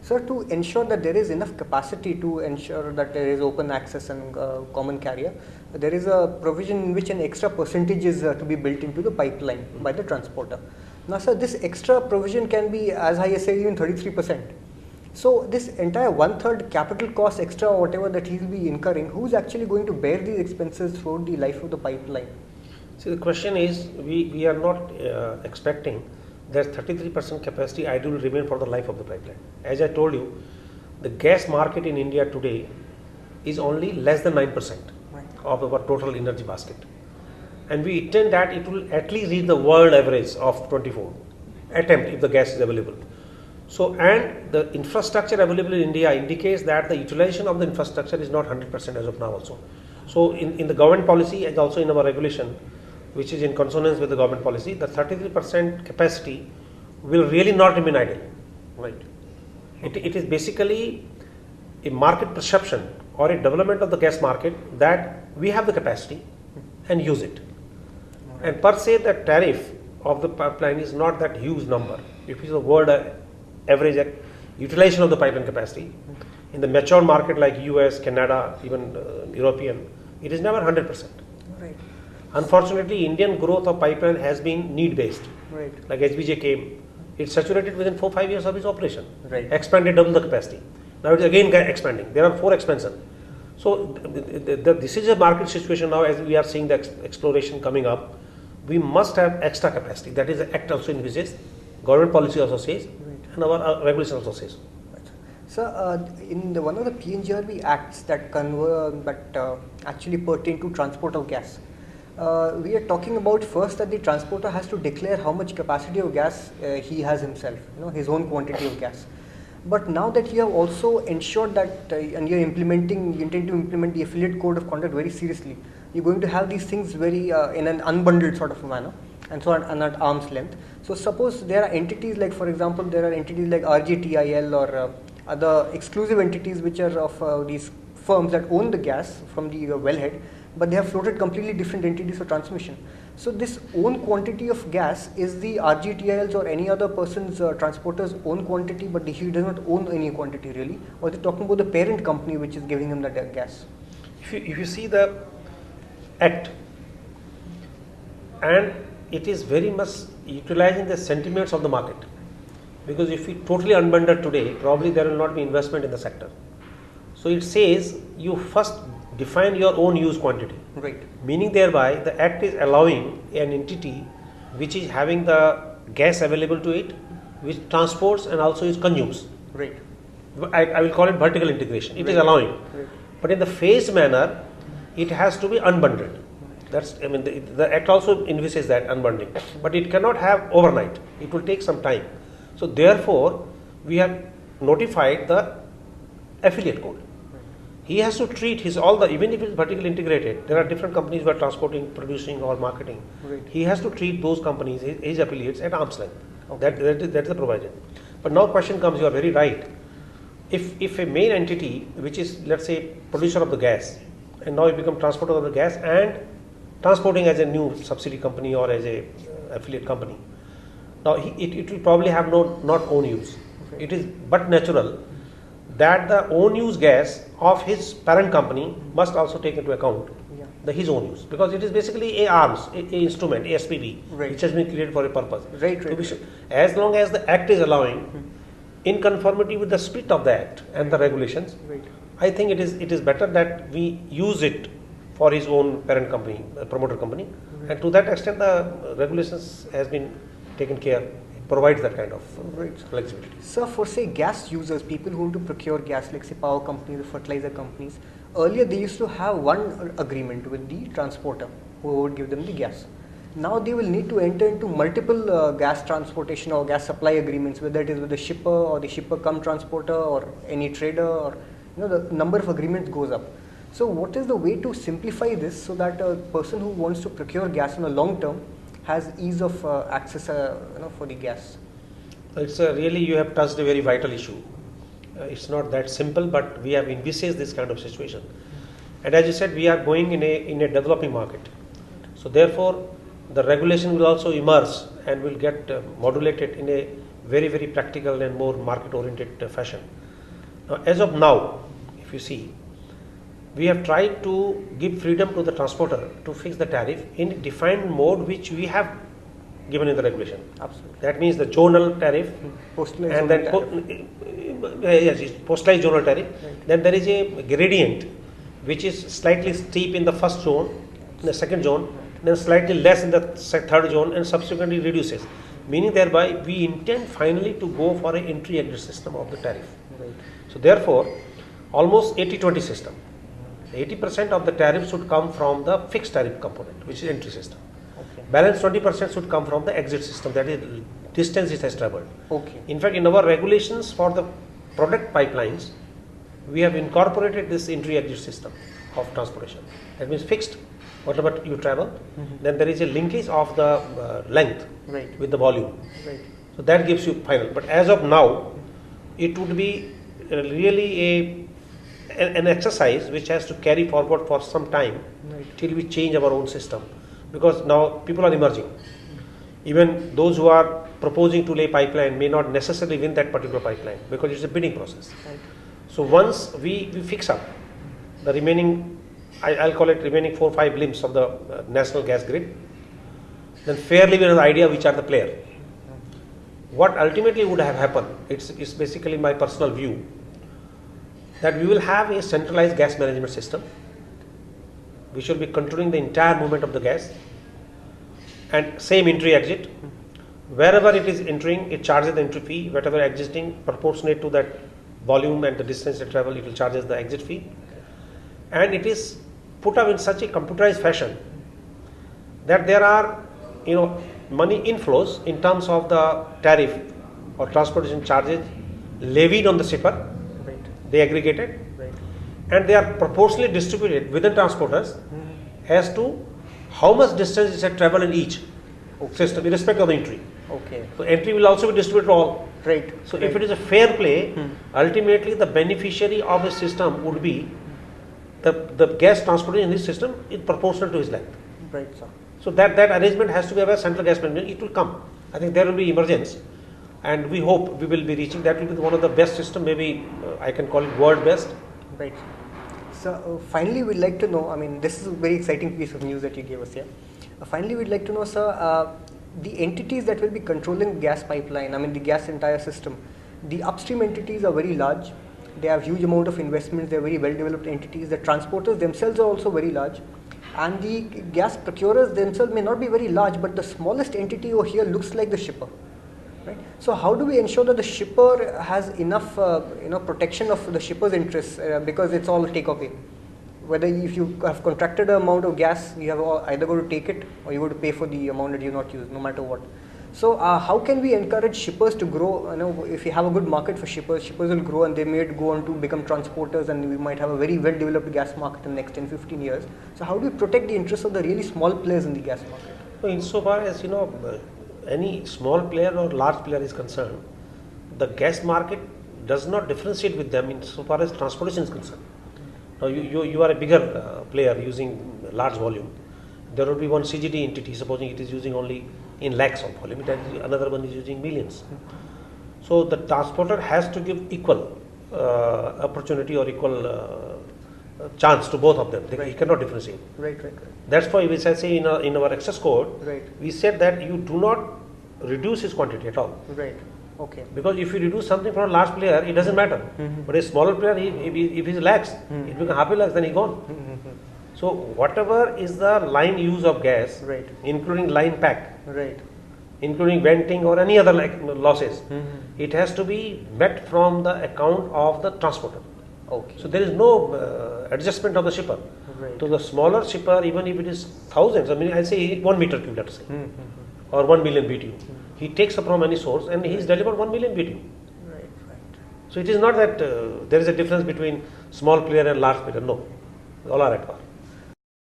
Sir, to ensure that there is enough capacity to ensure that there is open access and common carrier, there is a provision in which an extra percentage is to be built into the pipeline by the transporter. Now, sir, this extra provision can be as high as say even 33%. So, this entire 1/3 capital cost extra or whatever that he will be incurring, who is actually going to bear these expenses throughout the life of the pipeline? See, the question is, we are not expecting that 33% capacity ideal will remain for the life of the pipeline. As I told you, the gas market in India today is only less than 9% of our total energy basket. And we intend that it will at least reach the world average of 24 attempt if the gas is available. So, and the infrastructure available in India indicates that the utilization of the infrastructure is not 100% as of now also. So, in the government policy and also in our regulation, which is in consonance with the government policy, the 33% capacity will really not remain idle. Right. It is basically a market perception or a development of the gas market that we have the capacity and use it. And per se, the tariff of the pipeline is not that huge number. If it's the world average utilization of the pipeline capacity, in the mature market like US, Canada, even European, it is never 100%. Right. Unfortunately, Indian growth of pipeline has been need-based. Right. Like HBJ came, it saturated within 4-5 years of its operation. Right. Expanded double the capacity. Now it is again expanding. There are 4 expansions. So this is a market situation now as we are seeing the exploration coming up. We must have extra capacity. That is the Act also envisages, government policy also says, and our regulation also says. So, in one of the PNGRB acts that actually pertain to transport of gas, we are talking about first that the transporter has to declare how much capacity of gas he has himself, his own quantity of gas. But now that you have also ensured that and you intend to implement the affiliate code of conduct very seriously, you're going to have these things very in an unbundled sort of a manner, and so on at arm's length. So suppose there are entities like, for example, there are entities like RGTIL or other exclusive entities which are of these firms that own the gas from the wellhead, but they have floated completely different entities for transmission. So this own quantity of gas is the RGTIL's or any other person's transporter's own quantity, but he does not own any quantity really, or they're talking about the parent company which is giving him the gas. If you see the act, and it is very much utilizing the sentiments of the market, because if we totally unbundle today, probably there will not be investment in the sector. So it says you first define your own use quantity. Right. Meaning thereby the act is allowing an entity which is having the gas available to it, which transports and also is consumes. Right. I will call it vertical integration. It is allowing. Right. But in the phased manner, it has to be unbundled. That's, the act also envisages that unbundling. But it cannot have overnight. It will take some time. So therefore, we have notified the affiliate code. He has to treat even if it is vertically integrated, there are different companies who are transporting, producing or marketing. Right. He has to treat those companies, his affiliates at arm's length. Okay. That is the provision. But now question comes, you are very right. If a main entity, which is let's say producer of the gas, and now it becomes transporter of the gas and transporting as a new subsidiary company or as a affiliate company, now it will probably have not own use. Okay. It is but natural that the own use gas of his parent company must also take into account his own use, because it is basically a arms, a instrument, a SPV, right, which has been created for a purpose. Right. As long as the act is allowing, in conformity with the spirit of the act and the regulations, right, I think it is better that we use it for his own parent company, promoter company, right, and to that extent the regulations has been taken care. Provides that kind of flexibility. So for say gas users, people who want to procure gas, like say power companies or fertilizer companies, earlier they used to have one agreement with the transporter who would give them the gas. Now they will need to enter into multiple gas transportation or gas supply agreements, whether it is with the shipper or the shipper cum transporter or any trader, or the number of agreements goes up. So what is the way to simplify this so that a person who wants to procure gas in the long term has ease of access for the gas? It's really, you have touched a very vital issue. It's not that simple, but we have envisaged this kind of situation. And as you said, we are going in a developing market. So therefore, the regulation will also emerge and will get modulated in a very, very practical and more market-oriented fashion. Now, as of now, if you see, we have tried to give freedom to the transporter to fix the tariff in a defined mode which we have given in the regulation. Absolutely. That means the zonal tariff, Postalized and then yes, it's postalized zonal tariff. Right. Then there is a gradient which is slightly steep in the first zone, in the second zone, then slightly less in the third zone, and subsequently reduces. Meaning thereby we intend finally to go for an entry-exit system of the tariff. Right. So therefore, almost 80-20 system. 80% of the tariff should come from the fixed tariff component, which is entry system. Okay. Balance 20% should come from the exit system, that is distance it has traveled. Okay. In fact, in our regulations for the product pipelines, we have incorporated this entry-exit system of transportation. That means fixed, whatever you travel, then there is a linkage of the length Right. with the volume. Right. So that gives you final. But as of now, it would be really an exercise which has to carry forward for some time Right. till we change our own system, because now people are emerging. Even those who are proposing to lay pipeline may not necessarily win that particular pipeline because it's a bidding process. Right. So once we fix up the remaining, I'll call it remaining 4 or 5 limbs of the national gas grid, then fairly we have an idea which are the player. What ultimately would have happened, it's basically my personal view, that we will have a centralized gas management system. We should be controlling the entire movement of the gas, and same entry exit. Wherever it is entering, it charges the entry fee. Whatever exiting, proportionate to that volume and the distance it travel, it will charge the exit fee. And it is put up in such a computerized fashion that there are, money inflows in terms of the tariff or transportation charges levied on the shipper. Right. They aggregated, Right. and they are proportionally distributed within transporters as to how much distance is at travel in each system, irrespective of the entry. Okay. So entry will also be distributed to all. Right. So right. if it is a fair play, ultimately the beneficiary of the system would be the gas transported in this system is proportional to his length. Right, sir. So that arrangement has to be a central gas management. It will come. I think there will be emergence, and we hope we will be reaching. That will be one of the best system. Maybe I can call it world best. Right. So finally, we'd like to know. I mean, this is a very exciting piece of news that you gave us here. Finally, we'd like to know, sir, the entities that will be controlling gas pipeline. I mean, the gas entire system. The upstream entities are very large. They have huge amount of investments. They are very well developed entities. The transporters themselves are also very large. And the gas procurers themselves may not be very large, but the smallest entity over here looks like the shipper, right? So how do we ensure that the shipper has enough, protection of the shipper's interests, because it's all take or pay. Whether if you have contracted an amount of gas, you have either got to take it or you got to pay for the amount that you not use, no matter what. So how can we encourage shippers to grow? If you have a good market for shippers will grow and they may go on to become transporters, and we might have a very well developed gas market in the next 10-15 years. So how do we protect the interests of the really small players in the gas market? So insofar as any small player or large player is concerned, the gas market does not differentiate with them insofar as transportation is concerned. Now you are a bigger player using large volume. There will be one CGD entity, supposing it is using only in lakhs of volume, another one is using millions. So the transporter has to give equal opportunity or equal chance to both of them. He cannot differentiate. Right. That's why we say in our access code, Right. we said that you do not reduce his quantity at all. Right. Okay. Because if you reduce something for a large player, it doesn't matter. But a smaller player, if he's lakhs, it becomes half a lakh, then he's gone. So whatever is the line use of gas, Right. including line pack, Right. including venting or any other losses, it has to be met from the account of the transporter. Okay. So there is no adjustment of the shipper. Right. To the smaller shipper, even if it is thousands, I say 1 meter cube, let's say, or 1 million BTU, he takes up from any source and he is delivered 1 million BTU. Right. So it is not that there is a difference between small player and large player. No, all are at par.